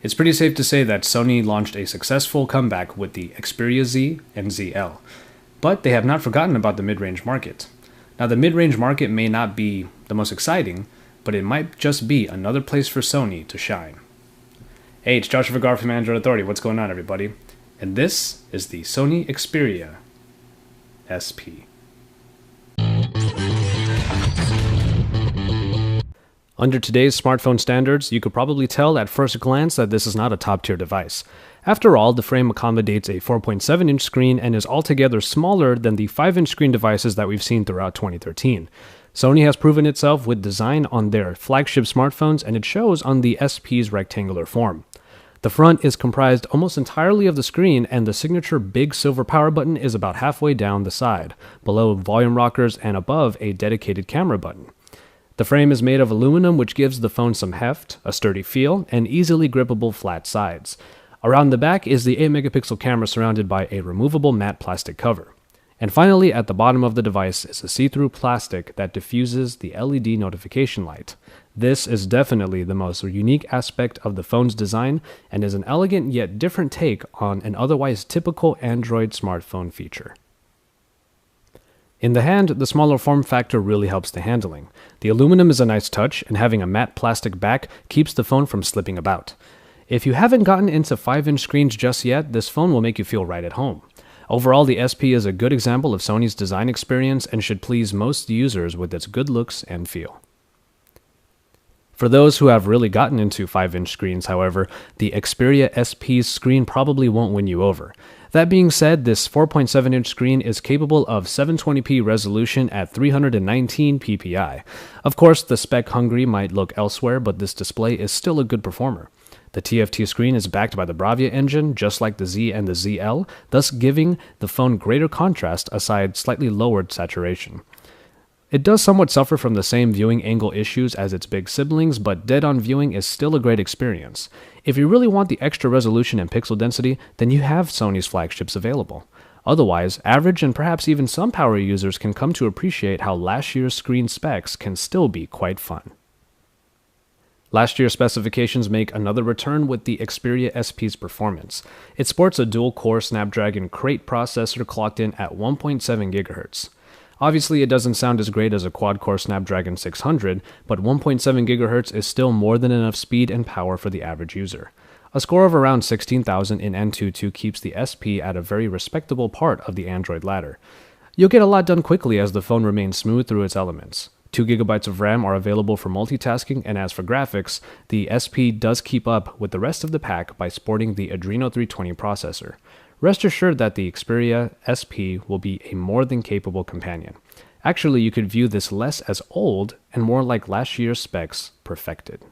It's pretty safe to say that Sony launched a successful comeback with the Xperia Z and ZL, but they have not forgotten about the mid-range market. Now, the mid-range market may not be the most exciting, but it might just be another place for Sony to shine. Hey, it's Joshua Vergara from Android Authority. What's going on, everybody? And this is the Sony Xperia SP. Under today's smartphone standards, you could probably tell at first glance that this is not a top-tier device. After all, the frame accommodates a 4.7-inch screen and is altogether smaller than the 5-inch screen devices that we've seen throughout 2013. Sony has proven itself with design on their flagship smartphones, and it shows on the SP's rectangular form. The front is comprised almost entirely of the screen, and the signature big silver power button is about halfway down the side, below volume rockers and above a dedicated camera button. The frame is made of aluminum, which gives the phone some heft, a sturdy feel, and easily grippable flat sides. Around the back is the 8-megapixel camera surrounded by a removable matte plastic cover. And finally, at the bottom of the device is a see-through plastic that diffuses the LED notification light. This is definitely the most unique aspect of the phone's design and is an elegant yet different take on an otherwise typical Android smartphone feature. In the hand, the smaller form factor really helps the handling. The aluminum is a nice touch, and having a matte plastic back keeps the phone from slipping about. If you haven't gotten into 5-inch screens just yet, this phone will make you feel right at home. Overall, the SP is a good example of Sony's design experience and should please most users with its good looks and feel. For those who have really gotten into 5-inch screens, however, the Xperia SP's screen probably won't win you over. That being said, this 4.7-inch screen is capable of 720p resolution at 319 ppi. Of course, the spec-hungry might look elsewhere, but this display is still a good performer. The TFT screen is backed by the Bravia engine, just like the Z and the ZL, thus giving the phone greater contrast aside slightly lowered saturation. It does somewhat suffer from the same viewing angle issues as its big siblings, but dead-on viewing is still a great experience. If you really want the extra resolution and pixel density, then you have Sony's flagships available. Otherwise, average and perhaps even some power users can come to appreciate how last year's screen specs can still be quite fun. Last year's specifications make another return with the Xperia SP's performance. It sports a dual-core Snapdragon Crate processor clocked in at 1.7 GHz. Obviously, it doesn't sound as great as a quad-core Snapdragon 600, but 1.7 GHz is still more than enough speed and power for the average user. A score of around 16,000 in AnTuTu keeps the SP at a very respectable part of the Android ladder. You'll get a lot done quickly as the phone remains smooth through its elements. 2 GB of RAM are available for multitasking, and as for graphics, the SP does keep up with the rest of the pack by sporting the Adreno 320 processor. Rest assured that the Xperia SP will be a more than capable companion. Actually, you could view this less as old and more like last year's specs perfected.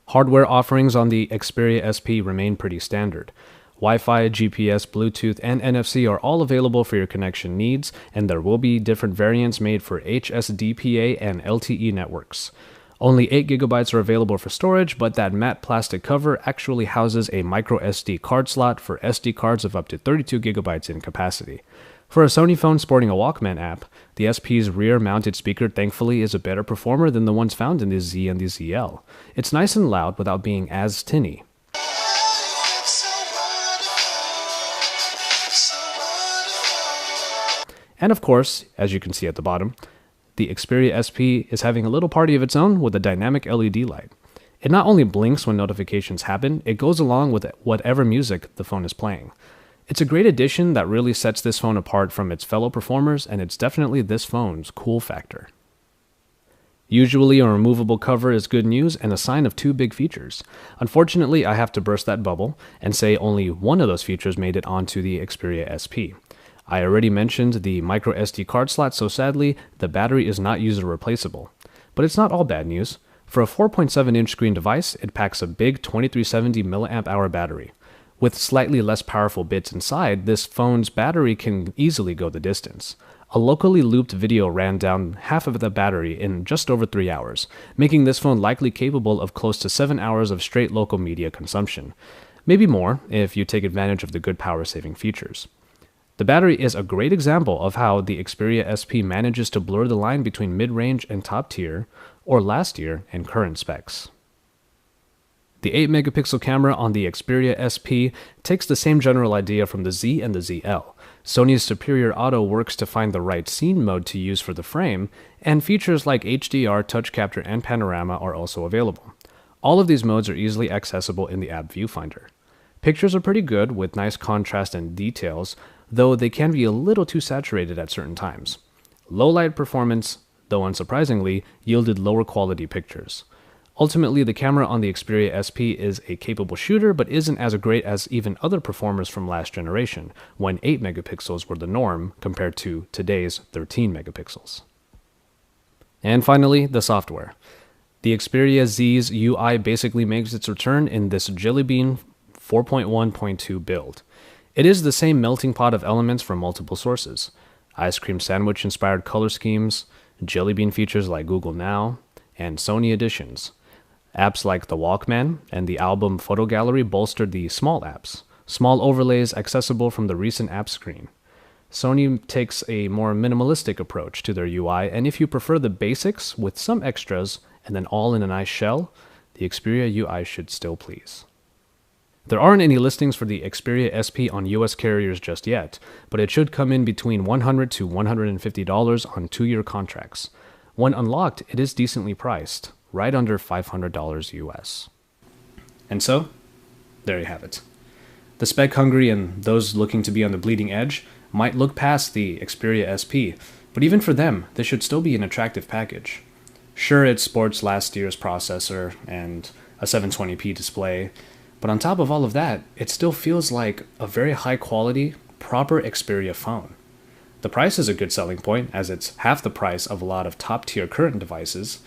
Hardware offerings on the Xperia SP remain pretty standard. Wi-Fi, GPS, Bluetooth, and NFC are all available for your connection needs, and there will be different variants made for HSDPA and LTE networks. Only 8 GB are available for storage, but that matte plastic cover actually houses a micro SD card slot for SD cards of up to 32 GB in capacity. For a Sony phone sporting a Walkman app, the SP's rear-mounted speaker thankfully is a better performer than the ones found in the Z and the ZL. It's nice and loud without being as tinny. And of course, as you can see at the bottom, the Xperia SP is having a little party of its own with a dynamic LED light. It not only blinks when notifications happen, it goes along with whatever music the phone is playing. It's a great addition that really sets this phone apart from its fellow performers, and it's definitely this phone's cool factor. Usually, a removable cover is good news and a sign of two big features. Unfortunately, I have to burst that bubble and say only one of those features made it onto the Xperia SP. I already mentioned the micro SD card slot, so sadly, the battery is not user replaceable. But it's not all bad news. For a 4.7-inch screen device, it packs a big 2370 mAh battery. With slightly less powerful bits inside, this phone's battery can easily go the distance. A locally looped video ran down half of the battery in just over 3 hours, making this phone likely capable of close to 7 hours of straight local media consumption. Maybe more, if you take advantage of the good power-saving features. The battery is a great example of how the Xperia SP manages to blur the line between mid-range and top tier, or last year and current specs. The 8 megapixel camera on the Xperia SP takes the same general idea from the Z and the ZL. Sony's Superior Auto works to find the right scene mode to use for the frame, and features like HDR, touch capture, and panorama are also available. All of these modes are easily accessible in the app viewfinder. Pictures are pretty good with nice contrast and details, though they can be a little too saturated at certain times. Low light performance, though unsurprisingly, yielded lower quality pictures. Ultimately, the camera on the Xperia SP is a capable shooter, but isn't as great as even other performers from last generation, when 8 megapixels were the norm compared to today's 13 megapixels. And finally, the software. The Xperia Z's UI basically makes its return in this Jelly Bean 4.1.2 build. It is the same melting pot of elements from multiple sources. Ice cream sandwich inspired color schemes, Jelly Bean features like Google Now, and Sony additions. Apps like the Walkman and the album photo gallery bolstered the small apps, small overlays accessible from the recent app screen. Sony takes a more minimalistic approach to their UI, and if you prefer the basics with some extras and then all in a nice shell, the Xperia UI should still please. There aren't any listings for the Xperia SP on US carriers just yet, but it should come in between $100 to $150 on 2-year contracts. When unlocked, it is decently priced, right under $500 US. And so, there you have it. The spec hungry and those looking to be on the bleeding edge might look past the Xperia SP, but even for them, this should still be an attractive package. Sure, it sports last year's processor and a 720p display, but on top of all of that, it still feels like a very high quality, proper Xperia phone. The price is a good selling point, as it's half the price of a lot of top-tier current devices,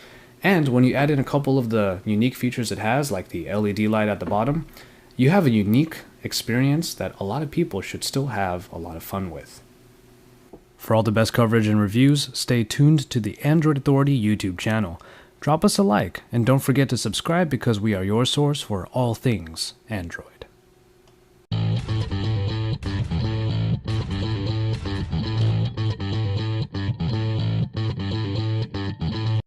and when you add in a couple of the unique features it has, like the LED light at the bottom, you have a unique experience that a lot of people should still have a lot of fun with. For all the best coverage and reviews, stay tuned to the Android Authority YouTube channel. Drop us a like, and don't forget to subscribe because we are your source for all things Android.